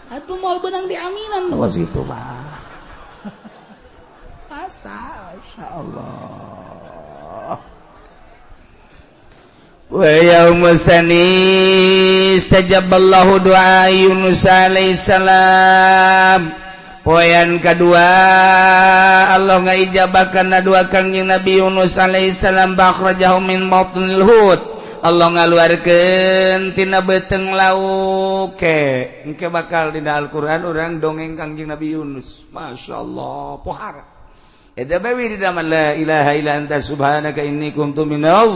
[SPEAKER 1] Atuh moal benang diaminan was itu mah. Masa masyaallah. Wa yaumul tsani istajaballahu du'a Yunus alaihi salam. Poean kedua Allah ngaijabakeun doa Kangjeng Nabi Yunus alaihi salam bakhrajahu min batnil hut. Allah ngaluarkeun tina beuteng lauk engke bakal dina Al-Qur'an urang dongeng Kangjeng Nabi Yunus. Masyaallah pohara. Eta bae dina la ilaha illa anta subhanaka inni kuntu minaz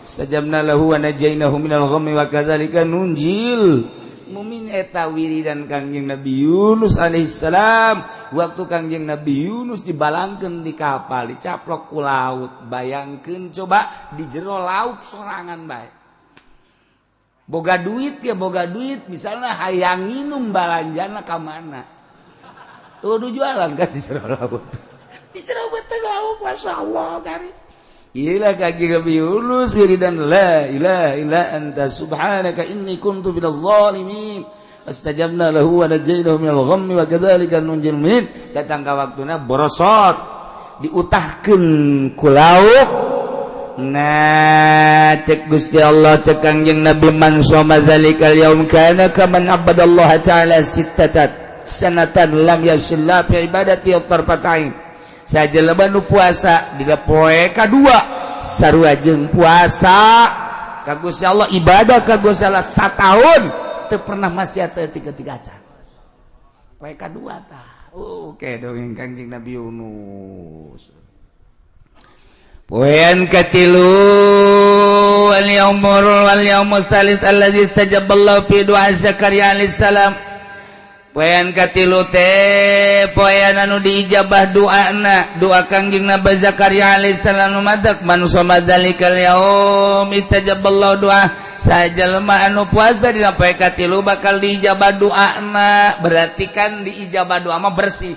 [SPEAKER 1] sajabna lahu wa najainahu minal ghammi wa kadzalika nunjil mumin. Eta wiridan Kangjeng Nabi Yunus alaihissalam waktu Kangjeng Nabi Yunus dibalangkeun di kapal dicaplok ku laut. Bayangkeun coba di jero laut sorangan bae boga duit ya boga duit misalnya hayang nginum balanjana ka mana kudu jualan kan di jero laut di jero beuteng laut masyaallah karim. Iyalah Kangjeng Nabi Yunus wiridan la ilaha illa anta subhanaka inni kuntu minadh dhalimin astajabna lahu wa najainahu minal ghammi wa kadzalika nunjil mu'minin. Datang ka waktuna borosot diutahkeun ku lauk. Nah cek Gusti Allah cek Kangjeng Nabi man shoma zalikal yaum kana kaman abadallaha ta'ala sittatan sanatan lam yashilla fi ibadati tarfatain. Sajelema nu puasa dina poe kadua sarua jeung puasa ka Gusti Allah ibadah ka Gusti Allah sataun teu pernah maksiat saeutik acan. Poe kadua tah. Oke dongeng Kangjeng Nabi Yunus. Poean katilu wal yaumul tsalits allazi istajaballahu fi du'a Zakaria alaihi salam. Poean katilu teh poean anu diijabah doana doa Kangjeng Nabi Zakaria alaihi salam madak man shoma dzalikal yaum istajaballahu doa sajelema anu puasa dina poe katilu bakal diijabah doana berarti kan diijabah doa mah bersih.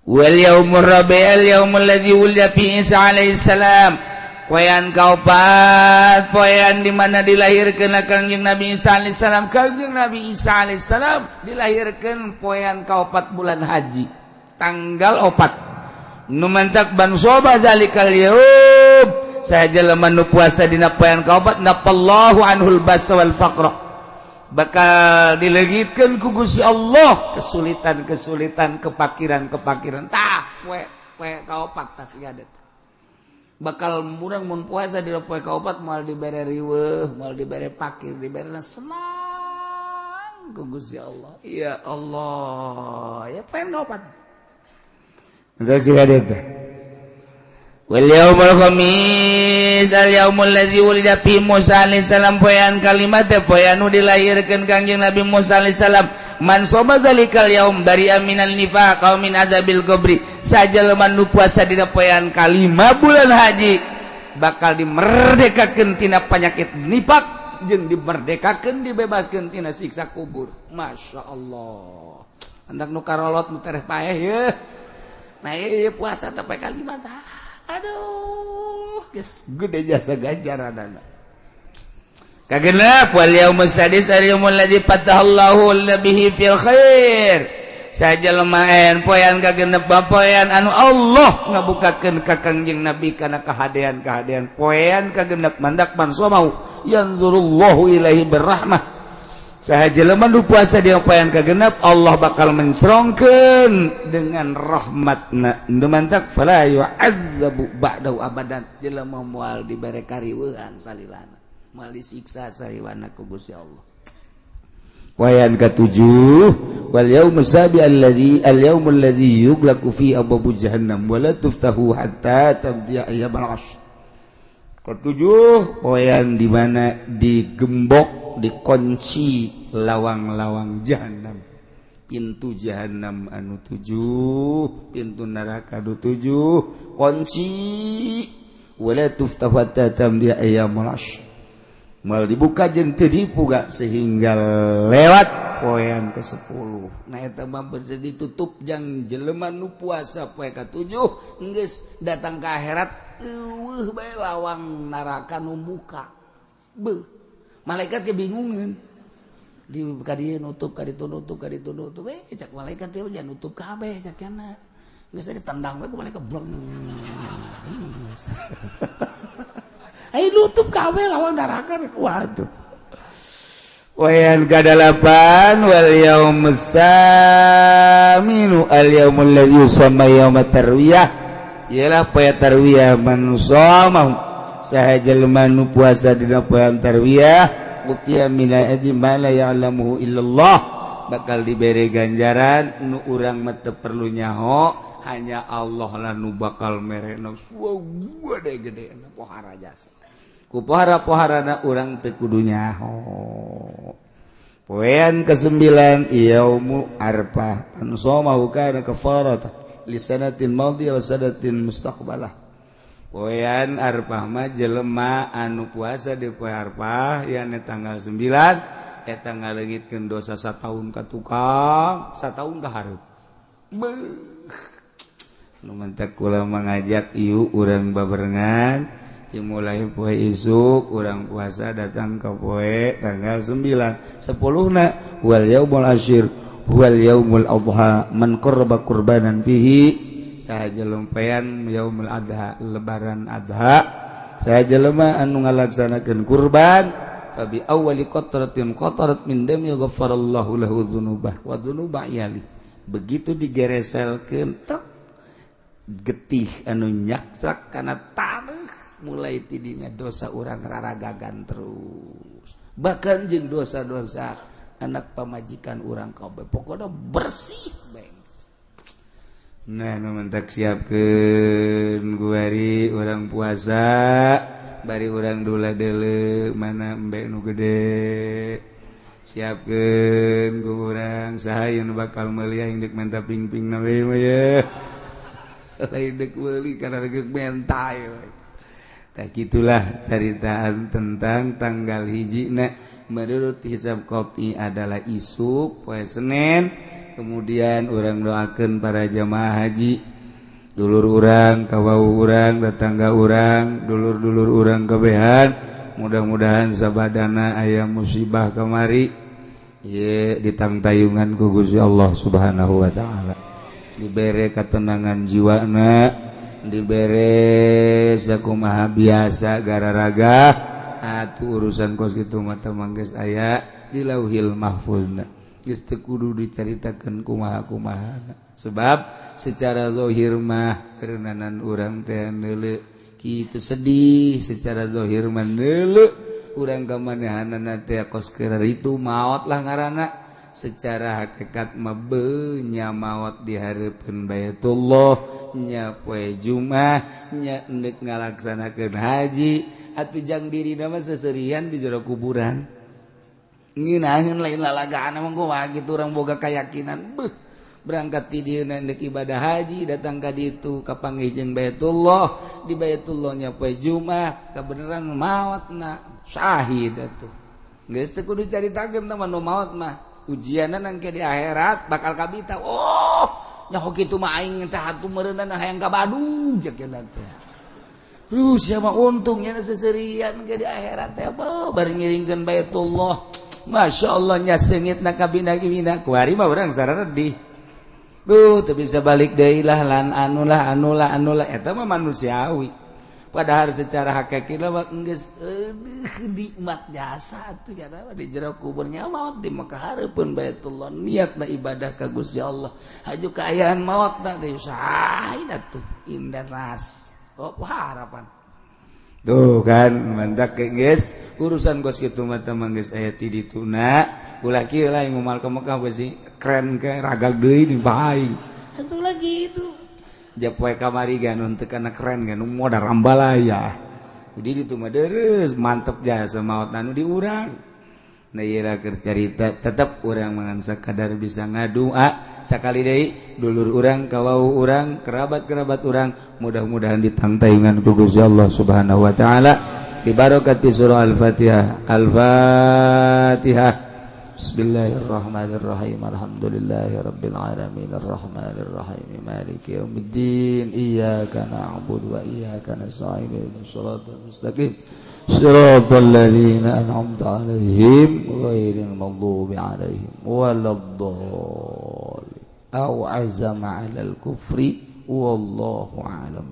[SPEAKER 1] Wal yaumur rabi'al yaumul ladzi wulida fi Isa alaihi salam. Poean kaopat poean di mana dilahirkeun Kangjeng Nabi Isa alaihi salam. Kangjeng Nabi Isa alaihi salam dilahirkeun poean kaopat bulan haji tanggal 4 nu mantak ban soba zalikal yaum sajelema nu puasa dina poean kaopat nafallahu anhul basa wal faqra bakal dilegitkeun ku Gusti Allah kesulitan kepakiran tah poe kaopat tas liadet
[SPEAKER 2] bakal murang mun puasa di poe kaopat moal dibere riweuh moal dibere pakir dibere senang ku Gusti Allah ya Allah ya poe kaopat
[SPEAKER 1] untuk si hadit wal yaumul khamis al yaumul ladzi wulida fi Musa alaihi salam poean kalimat poean nu dilahirkeun Kangjeng Nabi Musa alaihi salam man soma zalikal yaum dari aminal nifaq qaum min azabil qabri sajelema nu puasa dina poean kalima bulan haji bakal dimerdekakeun tina panyakit nifaq jeung dimerdekakeun dibebaskeun tina siksa kubur masyaallah andak nu karolot nu tereh paeh ye nah ieu puasa teh poe kalima tah aduh geus gede jasa ganjaranana kagenap wal yaumus sadis al yaumul ladzi fatahallahu bihi fil khair sajelema en poean kagenep poean anu Allah ngabukakeun ka Kangjeng Nabi kana kahadean-kahadean poean kagenep mandak man somau yanzurullahu ilaihi birrahmah sajelema nu puasa dina poean kagenep Allah bakal mencrongkeun dengan rahmatna nu mantak fala yu'adzabu ba'dahu abadan jelema moal dibere kariweuhan salilana mal disiksa sariwana ku Gusti Allah. Wayan ketujuh wal yaumus sabi alladzi al yaumul ladzi yughlaqu fi abwabu jahannam wa la tuftahu hatta tamdiya ayyamul ashr. Ketujuh wayan di mana digembok dikunci lawang-lawang jahannam. Pintu jahannam anu 7, pintu neraka anu 7, kunci wa la tuftahu hatta tamdiya ayyamul ashr. Mal dibuka jeung teu dibuka sehingga lewat poean ke-10. Nah eta mah berarti ditutup jang jelema nu puasa poe ka-7 geus datang ka akhirat eueuh bae lawang neraka nu buka. Beuh. Malaikat kebingungan. Di ka dieu nutup ka ditu nutup ka ditu nutup. Cak malaikat teh jangan nutup kabeh cak kana. Geus ditendang bae ku malaikat bleng. Ayo nutup kabeh lawan neraka waduh. Wayan kadalapan wal yaumus saminu al yaumul ladzi yusamma yaumat tarwiyah ialah poe tarwiyah man shoma saha jelema nu puasa dina poean tarwiyah utiya min ajri ma la ya'lamuhu illallah bakal dibere ganjaran nu urang mah teu perlu nyaho hanya Allah lah nu bakal merena gede-gede pohara jasa ku pohara-poharana urang teu kudu nyaho. Poean ke-9 yaumu arfah anu somahu kana kafaratah li sanatin madhiyah wa sanatin mustaqbalah. Poean arfah mah jelema anu puasa di poe arfah yana tanggal 9 eta ngaleungitkeun dosa sataun ka tukang sataun ka hareup. Nu mentak kula mangajak ieu urang babarengan dimulai poe isuk urang puasa datang ke poe tanggal 9 10na wal yaumul asyir wal yaumul adha man qarraba qurbanan fihi sahaja lempean yaumul adha lebaran adha sahaja lemah anu ngalaksanakeun kurban fabi awwali qatratin qatarat min dam yaghfarallahu lahu dzunubah wa dzunuba yali begitu digereselkeun tek getih anu nyaksak kana taneuh mulai tidinya dosa urang raragagan terus bahkan jeung dosa-dosa anak pamajikan urang kabeh pokoknya bersih bae. Nah nu mentak siapkeun guari urang puasa bari urang dula deuleu mana embe nu gede siapkeun ku urang saha nu bakal meuli aing deuk menta ping-pingna we mah ye lain deuk meuli kana geuk mentai we. Tak gitulah ceritaan tentang tanggal hijina menurut hisab qot'i adalah isuk poe Senin. Kemudian orang doakeun para jamaah haji dulur urang kawau urang tetangga urang dulur-dulur urang kabehan mudah-mudahan sabadana aya musibah kamari ye ditangtayungan ku Gusti Allah Subhanahu wa taala dibere ketenangan jiwana dibere sakumaha biasa gararaga atuh urusan kos kitu mata manggeus aya di Lauhil Mahfuzna geus teu kudu dicaritakeun kumaha-kumaha sebab secara zahir mah reunanan urang teh neuleu Itu sedih secara zahir mandele urang kamanehanana teh kos keur itu maot lah ngaranna secara hakikat mah nya maot di hareupeun Baitullah nya poe Jumat nya endek ngalaksanakeun haji atuh jang dirina mah seserian di jero kuburan ngeunaheun lain lalagaan mah kumaha kitu urang boga kayakinan berangkat ti dieu ndek ibadah haji datang ka ditu kapanggih jeung Baitullah di Baitullahnya poe Jumat kabeneran maotna syahid atuh geus teu kudu caritakeun teh nu maot mah ujianna nangke di akhirat bakal kabita oh nya kitu mah aing teh atuh meureunna hayang ka Badung cekeun teh sia mah untungnya seserian ke di akhirat teh apa bari ngiringkeun Baitullah masyaallah nya seungitna kabina-bina kuari mah urang sarana di tuh bisa balik deui lah lan anulah eta mah manusiawi padahal secara hakiki mah geus nikmat jasa atuh ya di jero kuburnya maot di Mekah hareupeun Baitullah niatna ibadah ka Gusti Allah haju kaayaan maotna deui syahid atuh indah ras apa harapan tuh kan mantak geus urusan gos kitu mah teh geus aya ti dituna ulah kieu lain ngumal ka Mekah besi keren ke ragag deui di bae atuh lagi itu japoe kamari ganun teu kana keren kan modal rambalaya jadi ditu mah deres mantep jasa maot anu di urang nah ieu keur carita tetep urang mangan sakadar bisa ngadua sakali deui dulur urang kawau urang kerabat-kerabat urang mudah-mudahan ditantaingan ku Gusti Allah Subhanahu wa taala di barokati surah Al-Fatihah Al-Fatihah Bismillahirrahmanirrahim Alhamdulillahirabbil alamin arrahmanirrahim maliki yaumiddin iyyaka na'budu wa iyyaka nasta'in ihdinas siratal mustaqim siratal ladzina an'amta 'alaihim ghairil maghdubi 'alaihim waladdallin aw azama 'alal kufri wallahu a'lam